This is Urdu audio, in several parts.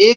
1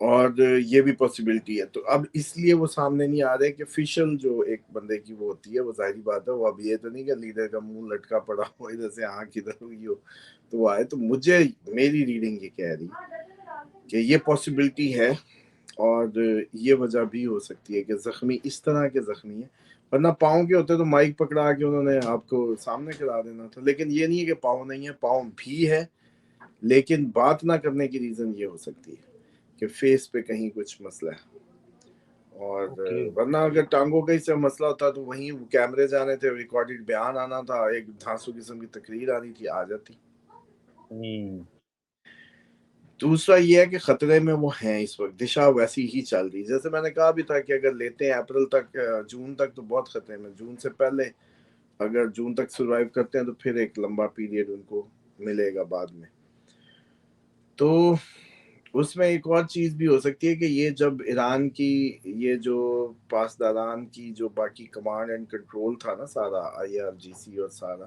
اور یہ بھی پاسبلٹی ہے. تو اب اس لیے وہ سامنے نہیں آ رہے کہ فیشل جو ایک بندے کی وہ ہوتی ہے وہ ظاہری بات ہے وہ اب یہ تو نہیں کہ لیڈر کا منہ لٹکا پڑا ہو ادھر سے آنکھ ادھر ہوئی ہو تو وہ آئے. تو مجھے میری ریڈنگ یہ کہہ رہی کہ یہ پاسبلٹی ہے اور یہ وجہ بھی ہو سکتی ہے کہ زخمی اس طرح کے زخمی ہیں, ورنہ پاؤں کے ہوتے تو مائک پکڑا کے انہوں نے آپ کو سامنے کرا دینا تھا. لیکن یہ نہیں ہے کہ پاؤں نہیں ہے, پاؤں بھی ہے, لیکن بات نہ کرنے کی ریزن یہ ہو سکتی ہے کہ فیس پہ کہیں کچھ مسئلہ ہے. اور ورنہ اگر ٹانگوں کا سے مسئلہ ہوتا تو وہیں وہ کیمرے جانے تھے, ریکارڈڈ بیان آنا تھا, ایک دھانسو قسم کی تقریر آنی تھی, آ جاتی. دوسرا یہ ہے کہ خطرے میں وہ ہیں اس وقت, دشا ویسی ہی چل رہی. جیسے میں نے کہا بھی تھا کہ اگر لیتے ہیں اپریل تک جون تک تو بہت خطرے میں, جون سے پہلے اگر جون تک سروائیو کرتے ہیں تو پھر ایک لمبا پیریڈ ان کو ملے گا بعد میں. تو اس میں ایک اور چیز بھی ہو سکتی ہے کہ یہ جب ایران کی یہ جو پاسداران کی جو باقی کمانڈ اینڈ کنٹرول تھا نا سارا IRGC اور سارا,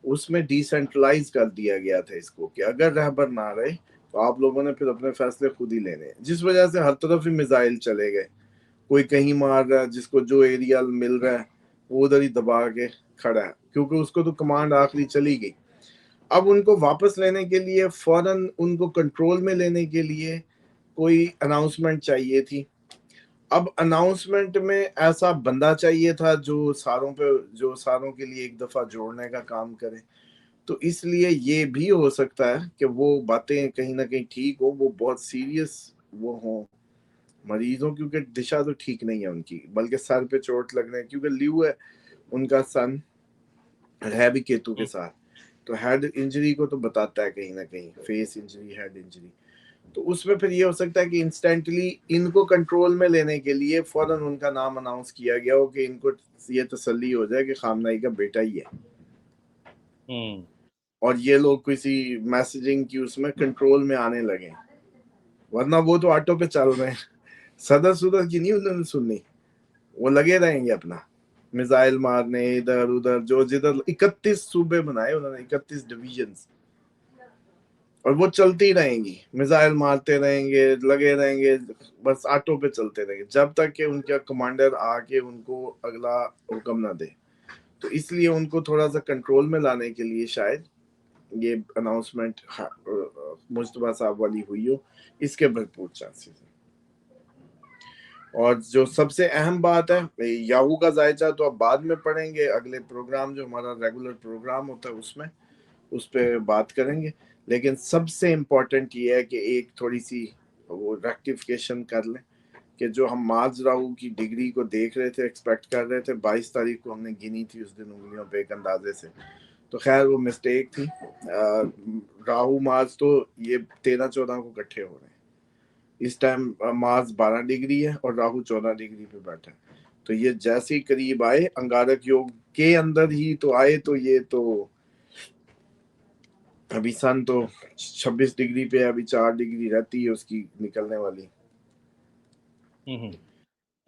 اس میں ڈی سینٹرلائز کر دیا گیا تھا اس کو کہ اگر رہبر نہ رہے تو آپ لوگوں نے پھر اپنے فیصلے خود ہی لینے ہیں, جس وجہ سے ہر طرف ہی میزائل چلے گئے. کوئی کہیں مار رہا ہے, جس کو جو ایریا مل رہا ہے وہ ادھر ہی دبا کے کھڑا ہے, کیونکہ اس کو تو کمانڈ آخری چلی گئی. اب ان کو واپس لینے کے لیے فوراً ان کو کنٹرول میں لینے کے لیے کوئی اناؤنسمنٹ چاہیے تھی. اب اناؤنسمنٹ میں ایسا بندہ چاہیے تھا جو ساروں کے لیے ایک دفعہ جوڑنے کا کام کرے. تو اس لیے یہ بھی ہو سکتا ہے کہ وہ باتیں کہیں نہ کہیں ٹھیک ہو, وہ بہت سیریس وہ ہوں مریضوں, کیونکہ دشا تو ٹھیک نہیں ہے ان کی, بلکہ سر پہ چوٹ لگنے, کیونکہ لیو ہے ان کا سن ہے بھی کیتو کے ساتھ, تو ہیڈ انجری کو تو بتاتا ہے کہیں نہ کہیں, فیس انجری, ہیڈ انجری. تو اس میں پھر یہ ہو سکتا ہے کہ انسٹنٹلی ان کو کنٹرول میں لینے کے لیے فوراً ان کا نام اناؤنس کیا گیا ہو کہ ان کو یہ تسلی ہو جائے کہ خامنائی کا بیٹا ہی ہے, اور یہ لوگ کسی میسجنگ کی اس میں کنٹرول میں آنے لگے. ورنہ وہ تو آٹو پہ چل رہے ہیں, صدر کی نہیں انہوں نے سننی, وہ لگے رہیں گے اپنا میزائل مارنے ادھر ادھر, جو جدھر 31 صوبے بنائے انہوں نے, 31 ڈویژنز, اور وہ چلتی رہیں گی, میزائل مارتے رہیں گے, لگے رہیں گے, بس آٹو پہ چلتے رہیں گے جب تک کہ ان کا کمانڈر آ کے ان کو اگلا حکم نہ دے. تو اس لیے ان کو تھوڑا سا کنٹرول میں لانے کے لیے شاید یہ اناؤنسمنٹ مجتبیٰ صاحب والی ہوئی ہو, اس کے بھرپور چانسز ہیں. اور جو سب سے اہم بات ہے یاہو کا ذائچہ تو اب بعد میں پڑھیں گے, اگلے پروگرام جو ہمارا ریگولر پروگرام ہوتا ہے اس میں اس پہ بات کریں گے. لیکن سب سے امپورٹنٹ یہ ہے کہ ایک تھوڑی سی وہ ریکٹیفیکیشن کر لیں کہ جو ہم مارز راہو کی ڈگری کو دیکھ رہے تھے, ایکسپیکٹ کر رہے تھے, 22 تاریخ کو ہم نے گنی تھی اس دن انگلیوں پہ ایک اندازے سے, تو خیر وہ مسٹیک تھی. راہو مارز تو یہ 13-14 کو کٹھے ہو رہے ہیں, اس ٹائم مارز 12 ڈگری ہے اور راہو 14 ڈگری پہ بیٹھا ہے. تو یہ جیسے ہی قریب آئے انگارک یوگ کے اندر ہی تو آئے, تو یہ تو ابھی سن تو 26 ڈگری پہ, ابھی 4 ڈگری رہتی ہے اس کی نکلنے والی.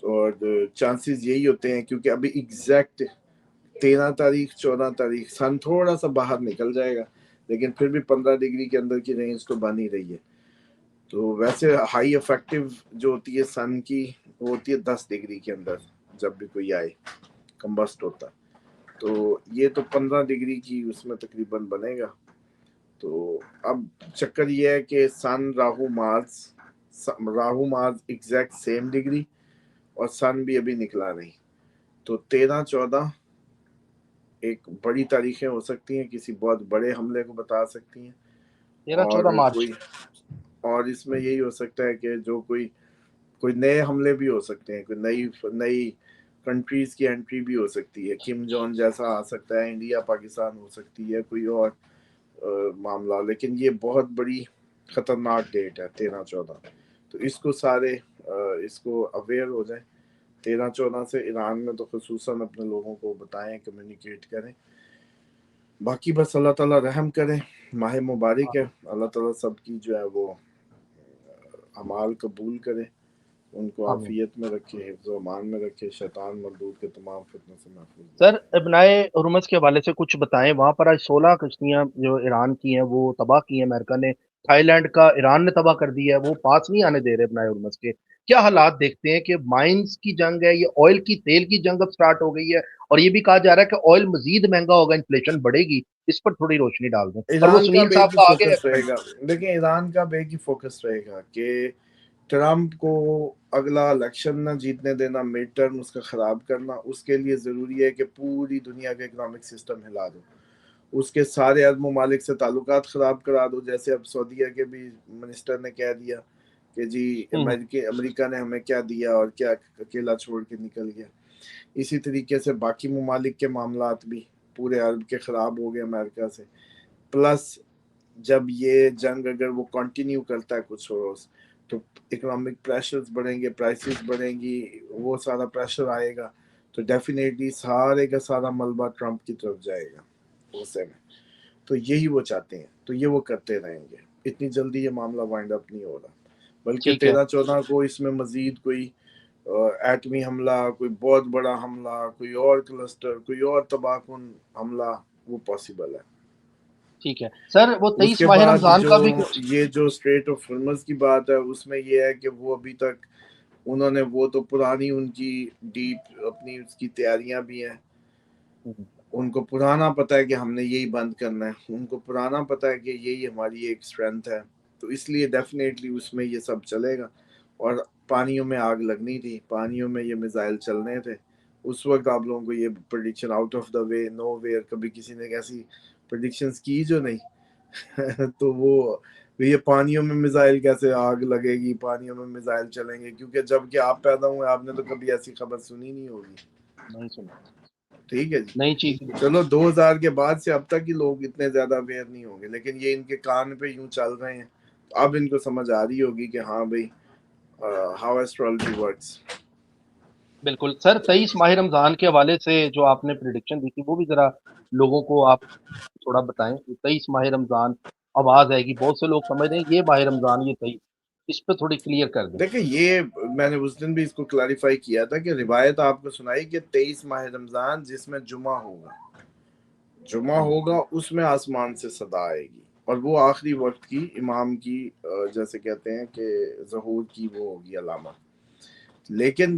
اور چانسز یہی ہوتے ہیں کیونکہ ابھی ایگزیکٹ 13 تاریخ 14 تاریخ سن تھوڑا سا باہر نکل جائے گا, لیکن پھر بھی 15 ڈگری کے اندر کی رینج تو بن ہی رہی ہے. تو ویسے ہائی افیکٹو جو ہوتی ہے سن کی وہ ہوتی ہے 10 ڈگری کے اندر, جب بھی کوئی آئے کمبسٹ ہوتا, تو یہ تو 15 ڈگری کی اس میں تقریباً بنے گا. تو اب چکر یہ ہے کہ سن راہو مارز ایگزیکٹ سیم ڈگری اور سن بھی ابھی نکلا نہیں, تو 13-14 ایک بڑی تاریخیں ہو سکتی ہیں, کسی بہت بڑے حملے کو بتا سکتی ہیں. 13-14 مارچ. اور اس میں یہی ہو سکتا ہے کہ جو کوئی نئے حملے بھی ہو سکتے ہیں, کوئی نئی کنٹریز کی انٹری بھی ہو سکتی ہے, کم جون جیسا آ سکتا ہے, انڈیا پاکستان ہو سکتی ہے, کوئی اور معاملہ. لیکن یہ بہت بڑی خطرناک ڈیٹ ہے 13-14, تو اس کو سارے اس کو اویئر ہو جائیں. 13-14 سے ایران میں تو خصوصاً اپنے لوگوں کو بتائیں, کمیونیکیٹ کریں. باقی بس اللہ تعالیٰ رحم کرے, ماہ مبارک ہے, اللہ تعالیٰ سب کی جو ہے وہ اعمال قبول کرے, ان کو عافیت میں رکھے, حفظ و امان میں رکھے, شیطان مردود کے تمام فتنوں سے محفوظ. سر ابنائے ہرمز کے حوالے سے کچھ بتائیں, وہاں پر آج 16 کشتیاں جو ایران کی ہیں وہ تباہ کی ہیں امریکہ نے, تھائی لینڈ کا ایران نے تباہ کر دیا ہے، وہ پاس نہیں آنے دے رہے بنائے ہرمز کے. کیا حالات دیکھتے ہیں کہ مائنز کی جنگ ہے، یہ آئل کی تیل کی جنگ اب سٹارٹ ہو گئی ہے، اور یہ بھی کہا جا رہا ہے کہ آئل مزید مہنگا ہوگا، انفلیشن بڑھے گی. اس پر تھوڑی روشنی ڈال دیں. اور وہ ایران کا سنیل اب ایک صاحب ہی کا آگے فوکس رہے کمنٹ. گا. دیکھیں ایران کا اب ایک ہی فوکس رہے گا کہ ٹرمپ کو اگلا الیکشن نہ جیتنے دینا، مڈ ٹرم اس کا خراب کرنا. اس کے لیے ضروری ہے کہ پوری دنیا کا اکنامک سسٹم ہلا دو، اس کے سارے عرب ممالک سے تعلقات خراب کرا دو. جیسے اب سعودیہ کے بھی منسٹر نے کہہ دیا کہ جی امریکہ نے ہمیں کیا دیا اور کیا اکیلا چھوڑ کے نکل گیا. اسی طریقے سے باقی ممالک کے معاملات بھی پورے عرب کے خراب ہو گئے امریکہ سے. پلس جب یہ جنگ اگر وہ کنٹینیو کرتا ہے کچھ روز تو اکنامک پریشرز بڑھیں گے، پرائسز بڑھیں گی، وہ سارا پریشر آئے گا تو ڈیفینیٹلی سارے کا سارا ملبہ ٹرمپ کی طرف جائے گا غصے میں. تو یہی وہ چاہتے ہیں، تو یہ وہ کرتے رہیں گے. اتنی جلدی یہ معاملہ وائنڈ اپ نہیں ہو رہا، بلکہ ٹھیک ہے 13-14 کو اس میں مزید کوئی ایٹمی حملہ، کوئی بہت بڑا حملہ، کوئی اور کلسٹر، کوئی اور تباہ کن حملہ وہ پاسبل ہے. ٹھیک ہے سر. وہ اس 23 کے ماہ بعد رمضان جو کا بھی کچھ. یہ جو اسٹریٹ آف ہرمز کی بات ہے اس میں یہ ہے کہ وہ ابھی تک انہوں نے، وہ تو پرانی ان کی ڈیپ اپنی اس کی تیاریاں بھی ہیں. ان کو پرانا پتہ ہے کہ ہم نے یہی بند کرنا ہے، ان کو پرانا پتہ ہے کہ یہی ہماری ایک اسٹرینتھ ہے. تو اس لیے ڈیفینیٹلی اس میں یہ سب چلے گا. اور پانیوں میں آگ لگنی تھی، پانیوں میں یہ میزائل چلنے تھے. اس وقت آپ لوگوں کو یہ prediction out of the way, nowhere, کبھی کسی نے ایسی پریڈکشنز کی جو نہیں تو وہ یہ پانیوں میں میزائل کیسے آگ لگے گی، پانیوں میں میزائل چلیں گے، کیونکہ جب کہ آپ پیدا ہوئے آپ نے تو کبھی ایسی خبر سنی نہیں ہوگی. نہیں سنا. ٹھیک ہے جی. نئی چیز. چلو 2000 کے بعد سے اب تک ہی لوگ اتنے زیادہ اویئر نہیں ہوں گے، لیکن یہ ان کے کان پہ یوں چل رہے ہیں. اب ان کو سمجھ آ رہی ہوگی کہ ہاں بھائی ہاؤ ایسٹرالوجی ورکس. بالکل سر. 23 ماہ رمضان کے حوالے سے جو آپ نے پریڈکشن دی تھی وہ بھی ذرا لوگوں کو آپ تھوڑا بتائیں. 23 ماہ رمضان آواز آئے گی، بہت سے لوگ سمجھ رہے ہیں یہ ماہ رمضان یہ 23، اس پہ تھوڑی کلیئر کر دیں. دیکھیں یہ میں نے اس دن بھی اس کو کلیریفائی کیا تھا کہ روایت آپ کو سنائی کہ 23 ماہ رمضان جس میں جمعہ ہوگا اس میں آسمان سے صدا آئے گی، اور وہ آخری وقت کی امام کی جیسے کہتے ہیں کہ ظہور کی وہ ہوگی علامت. لیکن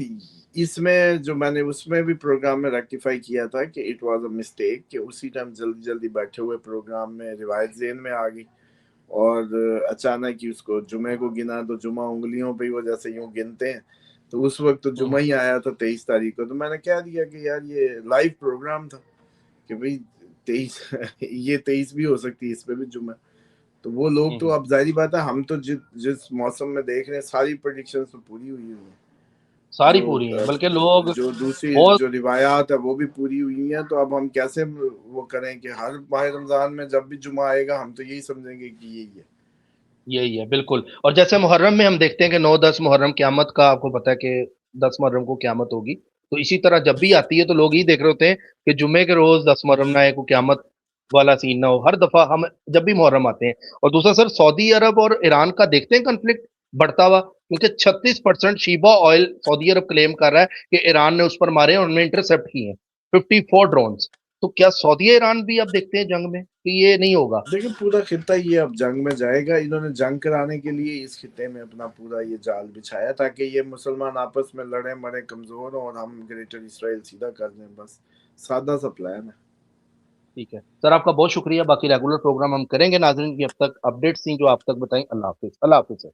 اس میں جو میں نے اس میں بھی پروگرام میں ریکٹیفائی کیا تھا کہ اٹ واز اے مسٹیک، کہ اسی ٹائم جلدی بیٹھے ہوئے پروگرام میں روایت ذہن میں آ گئی اور اچانک ہی اس کو جمعے کو گنا، تو جمعہ انگلیوں پہ ہی وہ جیسے یوں گنتے ہیں، تو اس وقت تو جمعہ ہی آیا تھا 23 تاریخ کو. تو میں نے کہہ دیا کہ یار یہ لائیو پروگرام تھا کہ بھئی 23 یہ 23 بھی ہو سکتی ہے، اس پہ بھی جمعہ. تو وہ لوگ تو اب ظاہری بات ہے ہم تو جس موسم میں دیکھ رہے ہیں ساری پریڈکشنز تو پوری ہوئی ہیں، ساری پوری ہیں، بلکہ لوگ جو دوسری بہت. جو روایات ہے وہ بھی پوری ہوئی ہیں. تو اب ہم کیسے وہ کریں کہ ہر ماہ رمضان میں جب بھی جمعہ آئے گا ہم تو یہی سمجھیں گے کہ یہی ہے. یہی ہے بالکل. اور جیسے محرم میں ہم دیکھتے ہیں کہ 9-10 محرم قیامت کا آپ کو پتا ہے کہ 10 محرم کو قیامت ہوگی، تو اسی طرح جب بھی آتی ہے تو لوگ یہ دیکھ رہے ہوتے ہیں کہ جمعے کے روز 10 محرم نہ آئے، کوئی قیامت والا سین نہ ہو. ہر دفعہ ہم جب بھی محرم آتے ہیں. اور دوسرا سر سعودی عرب اور ایران کا دیکھتے ہیں کنفلکٹ بڑھتا ہوا، کیونکہ 36% شیبہ آئل سعودی عرب کلیم کر رہا ہے کہ ایران نے اس پر مارے اور انہوں نے انٹرسپٹ کیے ہیں 54 ڈرونز. تو کیا سعودی ایران بھی اب دیکھتے ہیں جنگ میں کہ یہ نہیں ہوگا؟ لیکن پورا خطہ یہ اب جنگ میں جائے گا. انہوں نے جنگ کرانے کے لیے اس خطے میں اپنا پورا یہ جال بچھایا تاکہ یہ مسلمان آپس میں لڑیں مریں کمزور ہوں اور ہم گریٹر اسرائیل سیدھا کر دیں. بس سادہ سا پلان ہے. ٹھیک ہے سر، آپ کا بہت شکریہ. باقی ریگولر پروگرام ہم کریں گے ناظرین کی. اب تک اپڈیٹس تھیں جو آپ تک بتائیں. اللہ حافظ. اللہ حافظ سر.